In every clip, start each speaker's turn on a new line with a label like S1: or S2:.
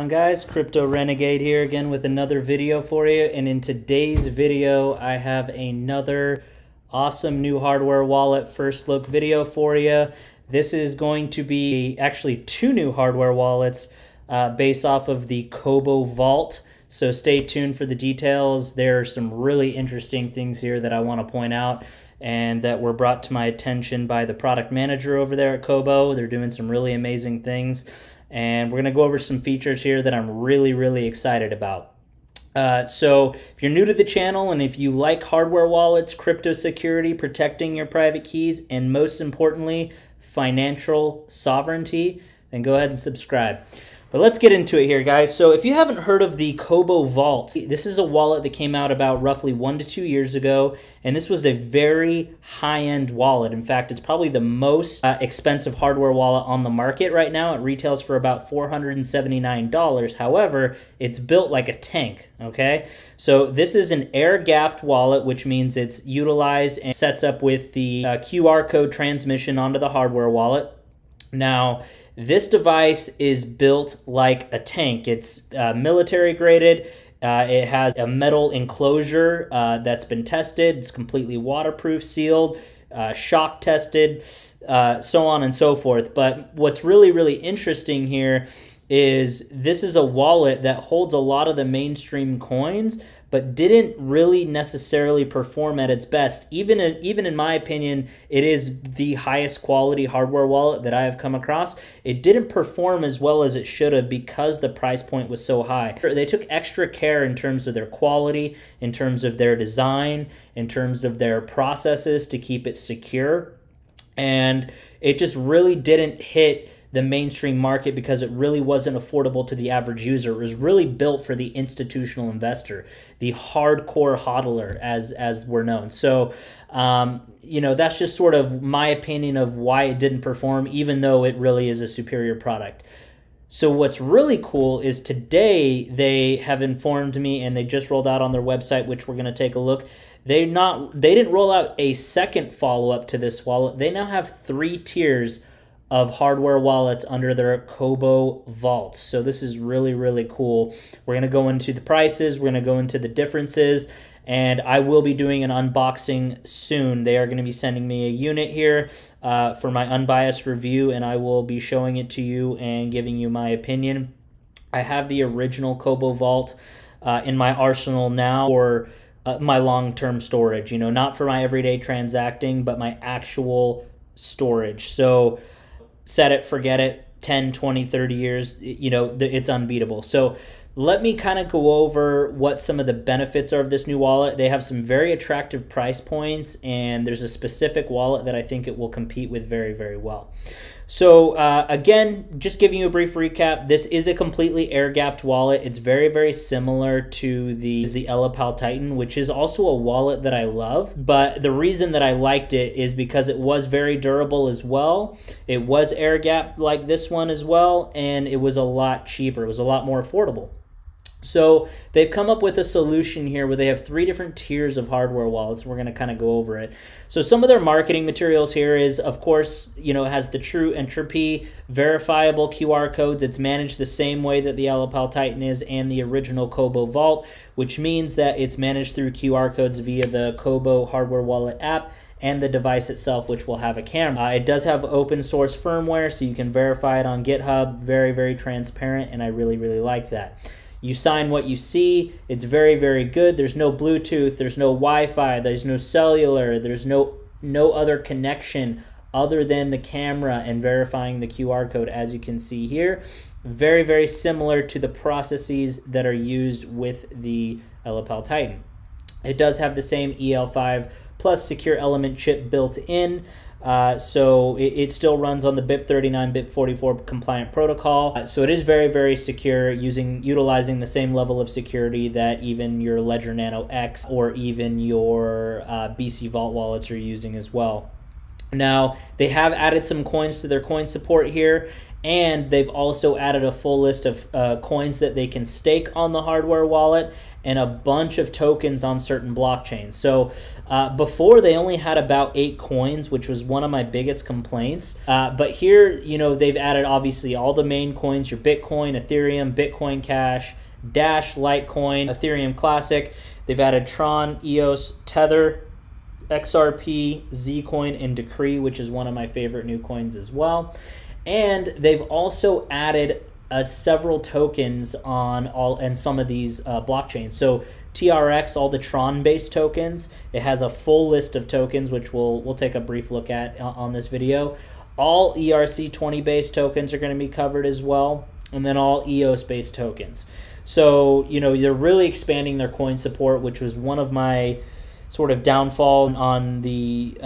S1: Guys, Crypto Renegade here again with another video for you, and in today's video I have another awesome new hardware wallet first look video for you. This is going to be actually two new hardware wallets based off of the Cobo Vault, so stay tuned for the details. There are some really interesting things here that I want to point out and that were brought to my attention by the product manager over there at Kobo. They're doing some really amazing things, and we're going to go over some features here that I'm really excited about. So if you're new to the channel and if you like hardware wallets, crypto security, protecting your private keys, and most importantly, financial sovereignty, then go ahead and subscribe. But let's get into it here, guys. So if you haven't heard of the Cobo Vault, this is a wallet that came out about roughly 1 to 2 years ago, and this was a very high-end wallet. In fact, it's probably the most expensive hardware wallet on the market right now. It retails for about $479. However, it's built like a tank, okay? So this is an air-gapped wallet, which means it's utilized and sets up with the QR code transmission onto the hardware wallet. Now, this device is built like a tank. It's military graded. It has a metal enclosure that's been tested. It's completely waterproof, sealed, shock tested, so on and so forth. But what's really interesting here is this is a wallet that holds a lot of the mainstream coins, but didn't really necessarily perform at its best. Even in my opinion, it is the highest quality hardware wallet that I have come across. It didn't perform as well as it should have because the price point was so high. They took extra care in terms of their quality, in terms of their design, in terms of their processes to keep it secure. And it just really didn't hit the mainstream market because it really wasn't affordable to the average user. It was really built for the institutional investor, the hardcore hodler, as we're known. So, you know, that's just sort of my opinion of why it didn't perform, even though it really is a superior product. So what's really cool is today they have informed me, and they just rolled out on their website, which we're going to take a look. They didn't roll out a second follow-up to this wallet. They now have 3 tiers of hardware wallets under their Cobo Vault. So this is really cool. We're going to go into the prices, we're going to go into the differences, and I will be doing an unboxing soon. They are going to be sending me a unit here for my unbiased review, and I will be showing it to you and giving you my opinion. I have the original Cobo Vault in my arsenal now for my long-term storage, you know, not for my everyday transacting, but my actual storage. So set it, forget it, 10, 20, 30 years, you know, it's unbeatable. So let me kind of go over what some of the benefits are of this new wallet. They have some very attractive price points, and there's a specific wallet that I think it will compete with very well. So again, just giving you a brief recap, this is a completely air-gapped wallet. It's very similar to the Ellipal Titan, which is also a wallet that I love. But the reason that I liked it is because it was very durable as well. It was air-gapped like this one as well, and it was a lot cheaper. It was a lot more affordable. So they've come up with a solution here where they have 3 different tiers of hardware wallets. We're going to kind of go over it. So some of their marketing materials here is, of course, you know, it has the true entropy, verifiable QR codes. It's managed the same way that the Ellipal Titan is and the original Cobo Vault, which means that it's managed through QR codes via the Kobo hardware wallet app and the device itself, which will have a camera. It does have open source firmware, so you can verify it on GitHub. Very transparent, and I really like that. You sign what you see. It's very good. There's no Bluetooth, there's no Wi-Fi, there's no cellular, there's no other connection other than the camera and verifying the QR code, as you can see here. Very similar to the processes that are used with the Ellipal Titan. It does have the same EL5 plus secure element chip built in. So it still runs on the BIP39, BIP44 compliant protocol. So it is very secure, utilizing the same level of security that even your Ledger Nano X or even your BC Vault wallets are using as well. Now, they have added some coins to their coin support here, and they've also added a full list of coins that they can stake on the hardware wallet and a bunch of tokens on certain blockchains. So before, they only had about 8 coins, which was one of my biggest complaints. But here, you know, they've added obviously all the main coins, your Bitcoin, Ethereum, Bitcoin Cash, Dash, Litecoin, Ethereum Classic. They've added Tron, EOS, Tether, XRP, Zcoin, and Decree, which is one of my favorite new coins as well. And they've also added several tokens on some of these blockchains. So TRX, all the Tron-based tokens, it has a full list of tokens, which we'll take a brief look at on this video. All ERC20-based tokens are going to be covered as well, and then all EOS-based tokens. So, you know, they're really expanding their coin support, which was one of my sort of downfall on the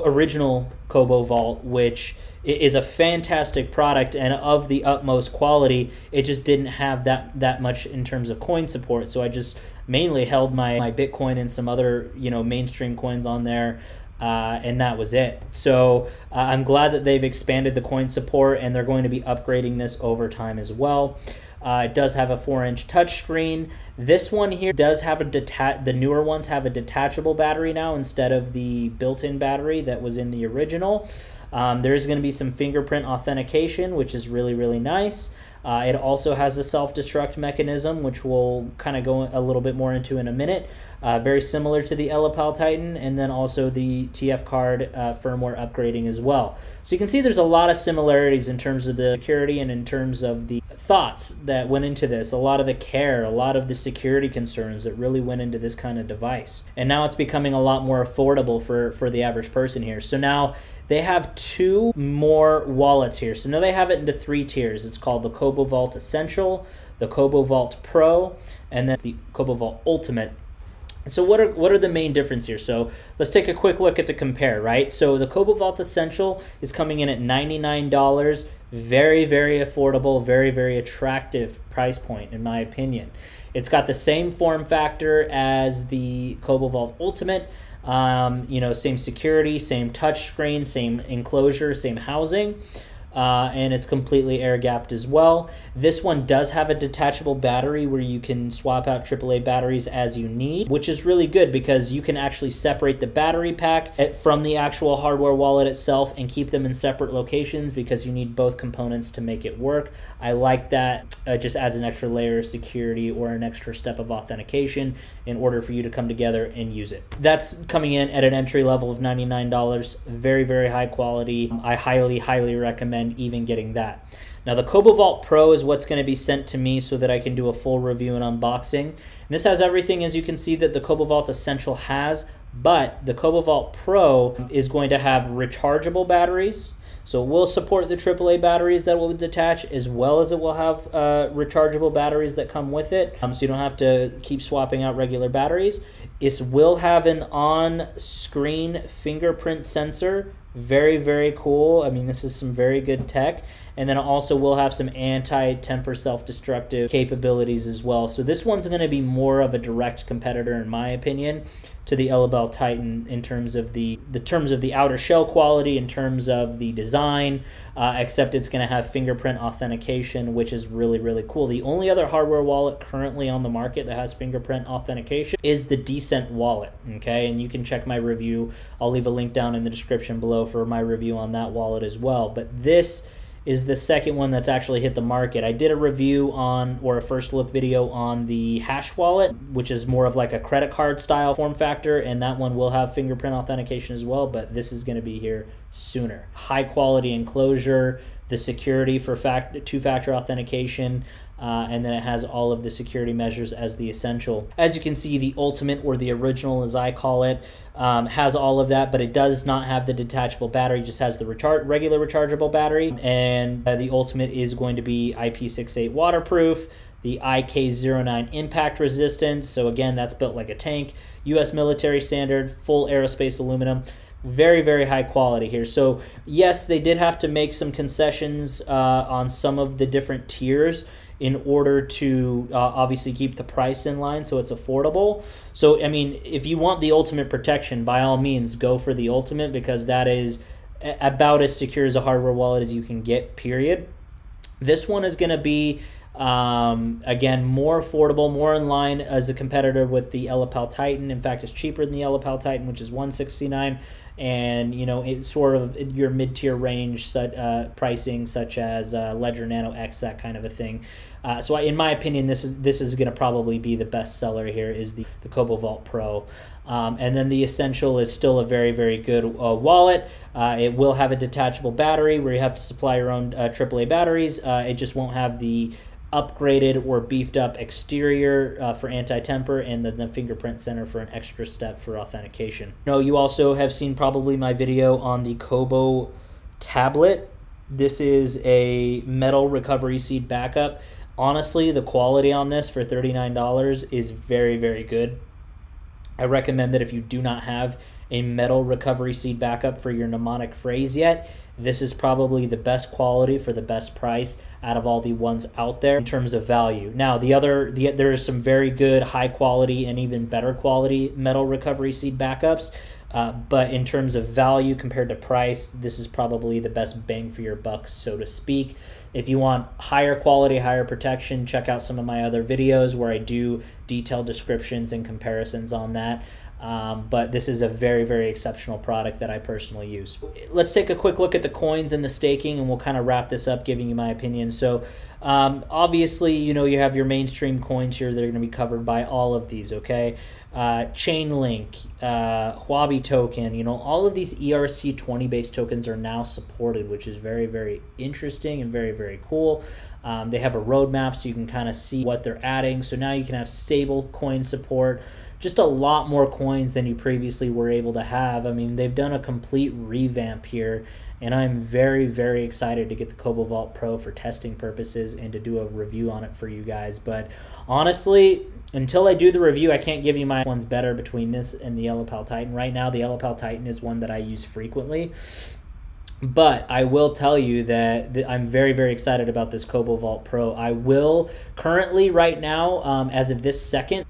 S1: original Cobo Vault, which is a fantastic product and of the utmost quality. It just didn't have that much in terms of coin support, so I just mainly held my Bitcoin and some other, you know, mainstream coins on there, and that was it. So I'm glad that they've expanded the coin support, and they're going to be upgrading this over time as well. It does have a 4-inch touchscreen. This one here does have the newer ones have a detachable battery now instead of the built-in battery that was in the original. There is going to be some fingerprint authentication, which is really, really nice. It also has a self-destruct mechanism, which we'll kind of go a little bit more into in a minute. Very similar to the Ellipal Titan, and then also the TF card firmware upgrading as well. So you can see there's a lot of similarities in terms of the security and in terms of the thoughts that went into this, a lot of the care, a lot of the security concerns that really went into this kind of device. And now it's becoming a lot more affordable for the average person here. So now they have 2 more wallets here. So now they have it into 3 tiers. It's called the Cobo Vault Essential, the Cobo Vault Pro, and then the Cobo Vault Ultimate. So what are the main difference here? So let's take a quick look at the compare, right? So the Cobo Vault Essential is coming in at $99. Very, very affordable, very, very attractive price point in my opinion. It's got the same form factor as the Cobo Vault Ultimate. You know, same security, same touchscreen, same enclosure, same housing. And it's completely air gapped as well. This one does have a detachable battery where you can swap out AAA batteries as you need, which is really good because you can actually separate the battery pack from the actual hardware wallet itself and keep them in separate locations because you need both components to make it work. I like that. Just adds an extra layer of security or an extra step of authentication in order for you to come together and use it. That's coming in at an entry level of $99. Very, very high quality. I highly, highly recommend even getting that. Now the Cobo Vault Pro is what's going to be sent to me so that I can do a full review and unboxing. And this has everything, as you can see, that the Cobo Vault Essential has, but the Cobo Vault Pro is going to have rechargeable batteries. So it will support the AAA batteries that will detach, as well as it will have rechargeable batteries that come with it, so you don't have to keep swapping out regular batteries. It will have an on-screen fingerprint sensor. Very, very cool. I mean, this is some very good tech. And then it also will have some anti-temper self-destructive capabilities as well. So this one's going to be more of a direct competitor, in my opinion, to the Ellipal Titan in terms of the outer shell quality, in terms of the design, except it's going to have fingerprint authentication, which is really, really cool. The only other hardware wallet currently on the market that has fingerprint authentication is the Decent wallet, okay? And you can check my review. I'll leave a link down in the description below for my review on that wallet as well. But this is the second one that's actually hit the market. I did a review on, or a first look video on the Hash wallet, which is more of like a credit card style form factor, and that one will have fingerprint authentication as well, but this is going to be here sooner. High quality enclosure, the security for two-factor authentication, and then it has all of the security measures as the Essential. As you can see, the Ultimate, or the original as I call it, has all of that, but it does not have the detachable battery. It just has the regular rechargeable battery, and the Ultimate is going to be IP68 waterproof, the IK09 impact resistance, so again, that's built like a tank, US military standard, full aerospace aluminum. Very, very high quality here. So yes, they did have to make some concessions on some of the different tiers in order to obviously keep the price in line so it's affordable. So, I mean, if you want the ultimate protection, by all means, go for the ultimate, because that is about as secure as a hardware wallet as you can get, period. This one is going to be, again, more affordable, more in line as a competitor with the Ellipal Titan. In fact, it's cheaper than the Ellipal Titan, which is $169, and you know, it's sort of your mid-tier range pricing, such as Ledger Nano X, that kind of a thing. So in my opinion, this is going to probably be the best seller here, is the Cobo Vault Pro. And then the Essential is still a very, very good wallet. It will have a detachable battery where you have to supply your own AAA batteries. It just won't have the upgraded or beefed up exterior for anti-temper, and then the fingerprint sensor for an extra step for authentication. You also have seen probably my video on the Kobo tablet. This is a metal recovery seed backup. Honestly, the quality on this for $39 is very, very good. I recommend that if you do not have a metal recovery seed backup for your mnemonic phrase yet, this is probably the best quality for the best price out of all the ones out there in terms of value. Now, there's some very good high quality and even better quality metal recovery seed backups, but in terms of value compared to price, this is probably the best bang for your buck, so to speak. If you want higher quality, higher protection, check out some of my other videos where I do detailed descriptions and comparisons on that. But this is a very, very exceptional product that I personally use. Let's take a quick look at the coins and the staking, and we'll kind of wrap this up giving you my opinion. So obviously, you have your mainstream coins here. They're going to be covered by all of these, okay? Chainlink, Huobi token, all of these ERC20 based tokens are now supported, which is very, very interesting and very, very cool. They have a roadmap so you can kind of see what they're adding. So now you can have stable coin support, just a lot more coins than you previously were able to have. I mean, they've done a complete revamp here, and I'm very, very excited to get the Cobo Vault Pro for testing purposes and to do a review on it for you guys. But honestly, until I do the review, I can't give you my one's better between this and the Ellipal Titan. Right now, the Ellipal Titan is one that I use frequently. But I will tell you that I'm very, very excited about this Cobo Vault Pro. I will currently right now, as of this second,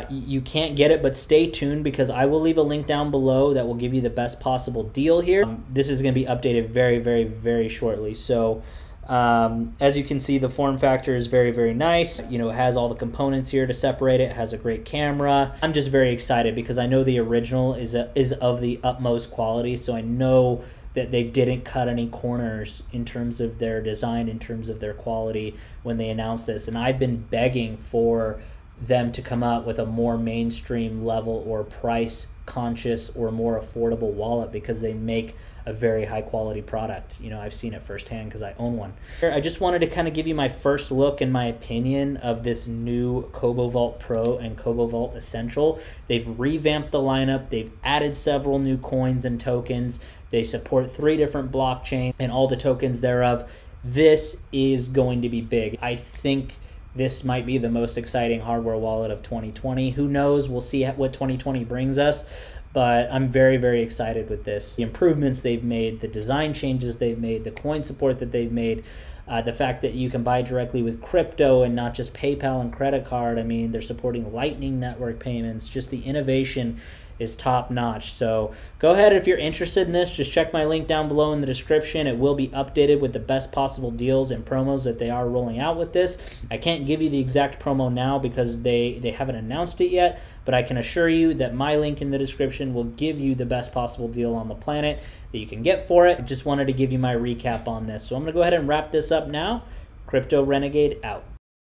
S1: you can't get it, but stay tuned because I will leave a link down below that will give you the best possible deal here. This is going to be updated very, very, very shortly. So as you can see, the form factor is very, very nice. It has all the components here to separate it. It has a great camera. I'm just very excited because I know the original is of the utmost quality, so I know that they didn't cut any corners in terms of their design, in terms of their quality when they announced this. And I've been begging for them to come out with a more mainstream level or price conscious or more affordable wallet because they make a very high quality product. I've seen it firsthand because I own one. I just wanted to kind of give you my first look and my opinion of this new Cobo Vault Pro and Cobo Vault Essential. They've revamped the lineup. They've added several new coins and tokens. They support 3 different blockchains and all the tokens thereof. This is going to be big. I think this might be the most exciting hardware wallet of 2020. Who knows? We'll see what 2020 brings us. But I'm very, very excited with this. The improvements they've made, the design changes they've made, the coin support that they've made, the fact that you can buy directly with crypto and not just PayPal and credit card. I mean, they're supporting Lightning Network payments. Just the innovation is top notch. So go ahead, if you're interested in this, just check my link down below in the description. It will be updated with the best possible deals and promos that they are rolling out with this. I can't give you the exact promo now because they haven't announced it yet, but I can assure you that my link in the description will give you the best possible deal on the planet that you can get for it. I just wanted to give you my recap on this. So I'm going to go ahead and wrap this up now. Crypto Renegade out.